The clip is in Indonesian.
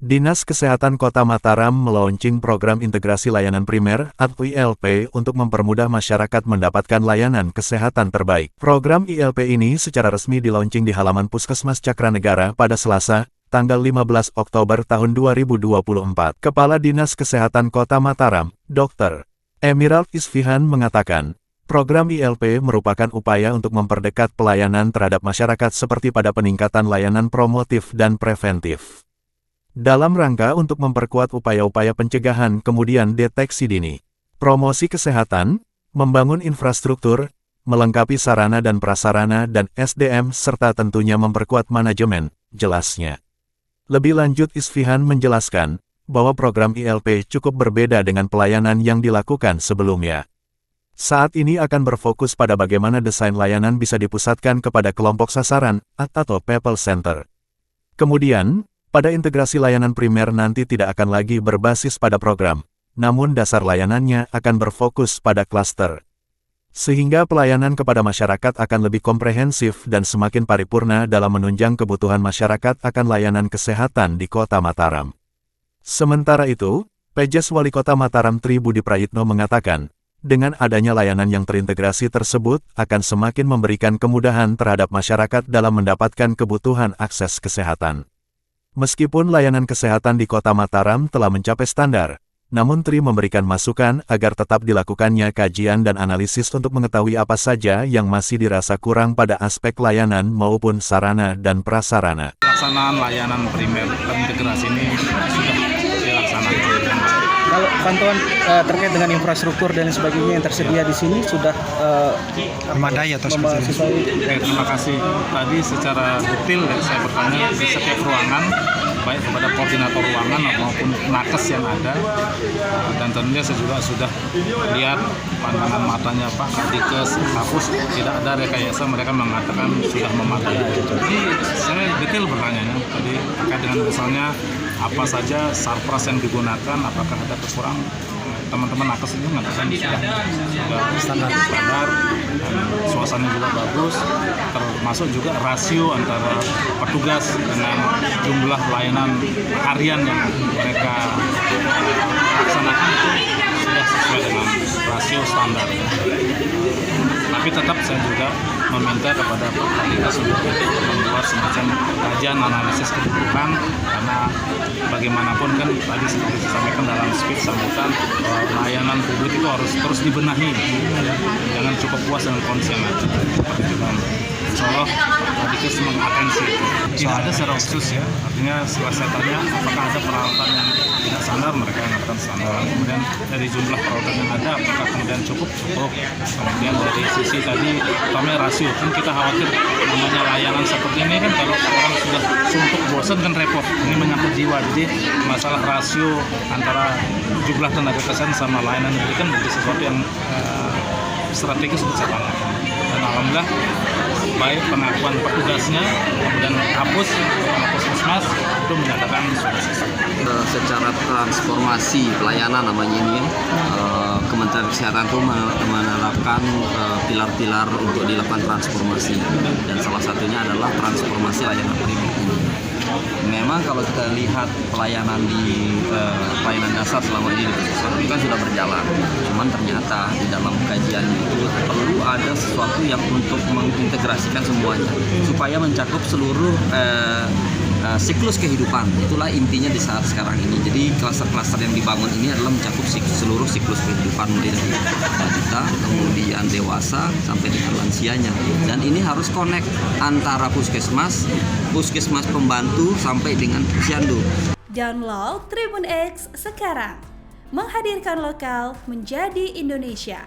Dinas Kesehatan Kota Mataram melaunching program integrasi layanan primer atau ILP untuk mempermudah masyarakat mendapatkan layanan kesehatan terbaik. Program ILP ini secara resmi dilaunching di halaman Puskesmas Cakranegara pada Selasa, tanggal 15 Oktober tahun 2024. Kepala Dinas Kesehatan Kota Mataram, Dr. Emerald Isfihan mengatakan, program ILP merupakan upaya untuk memperdekat pelayanan terhadap masyarakat seperti pada peningkatan layanan promotif dan preventif. Dalam rangka untuk memperkuat upaya-upaya pencegahan kemudian deteksi dini, promosi kesehatan, membangun infrastruktur, melengkapi sarana dan prasarana dan SDM serta tentunya memperkuat manajemen, jelasnya. Lebih lanjut Isfihan menjelaskan, bahwa program ILP cukup berbeda dengan pelayanan yang dilakukan sebelumnya. Saat ini akan berfokus pada bagaimana desain layanan bisa dipusatkan kepada kelompok sasaran atau people center. Kemudian, pada integrasi layanan primer nanti tidak akan lagi berbasis pada program, namun dasar layanannya akan berfokus pada klaster. Sehingga pelayanan kepada masyarakat akan lebih komprehensif dan semakin paripurna dalam menunjang kebutuhan masyarakat akan layanan kesehatan di Kota Mataram. Sementara itu, Pejas Wali Kota Mataram Tri Budi Prayitno mengatakan, dengan adanya layanan yang terintegrasi tersebut akan semakin memberikan kemudahan terhadap masyarakat dalam mendapatkan kebutuhan akses kesehatan. Meskipun layanan kesehatan di Kota Mataram telah mencapai standar, namun Tri memberikan masukan agar tetap dilakukannya kajian dan analisis untuk mengetahui apa saja yang masih dirasa kurang pada aspek layanan maupun sarana dan prasarana. Pelaksanaan layanan primer terintegrasi ini sudah dilaksanakan. Kalau pantauan terkait dengan infrastruktur dan sebagainya yang tersedia di sini sudah memadai atau sesuai? Terima kasih. Tadi secara detail saya bertanya di setiap ruangan, baik kepada koordinator ruangan maupun nakes yang ada, dan tentunya saya juga sudah lihat pandangan matanya Pak Kadikes, Kapus, tidak ada rekayasa, mereka mengatakan sudah memadai. Jadi saya detail bertanya tadi terkait dengan misalnya apa saja sarpras yang digunakan, apakah ada kekurangan. Teman-teman nakes ini mengatakan sudah standar, dan suasana juga bagus, termasuk juga rasio antara petugas dengan jumlah layanan harian yang mereka laksanakan itu sudah sesuai dengan rasio standar. Tapi tetap saya juga meminta kepada Pak Kadikes untuk membuat semacam kajian analisis kebutuhan, karena bagaimanapun kan tadi seperti disampaikan dalam speech sambutan, layanan publik itu harus terus dibenahi, ya. Jangan cukup puas dengan kondisi yang ada. Seperti itu kan. Insya Allah Kadikes mengatensi itu. Tidak ada secara khusus ya, artinya setelah saya tanya apakah ada peralatan yang tidak standar, mereka mengatakan standar. Kemudian dari jumlah peralatan yang ada, apakah kemudian cukup? Kemudian dari sisi tadi, utamanya rasio, kan kita khawatir namanya layanan seperti ini kan kalau orang sudah suntuk bosan kan repot. Ini menyangkut jiwa, jadi masalah rasio antara jumlah tenaga kesehatan sama layanan itu kan menjadi sesuatu yang strategis untuk saya tanyakan. Dan alhamdulillah baik pengakuan petugasnya, kemudian Kapus, Puskesmas itu menyatakan sudah selesai. Secara transformasi pelayanan namanya ini, Kementerian Kesehatan itu menerapkan pilar-pilar untuk dilakukan transformasi, dan salah satunya adalah transformasi layanan primer ini. Memang kalau kita lihat pelayanan di pelayanan dasar selama ini di puskesmas itu kan sudah berjalan, cuman ternyata di dalam kajian itu perlu ada sesuatu yang untuk mengintegrasikan semuanya supaya mencakup seluruh siklus kehidupan. Itulah intinya di saat sekarang ini. Jadi klaster-klaster yang dibangun ini adalah mencakup seluruh siklus kehidupan, mulai dari balita, kemudian dewasa, sampai dengan lansianya. Dan ini harus connect antara puskesmas pembantu, sampai dengan posyandu. Download Tribun X sekarang, menghadirkan lokal menjadi Indonesia.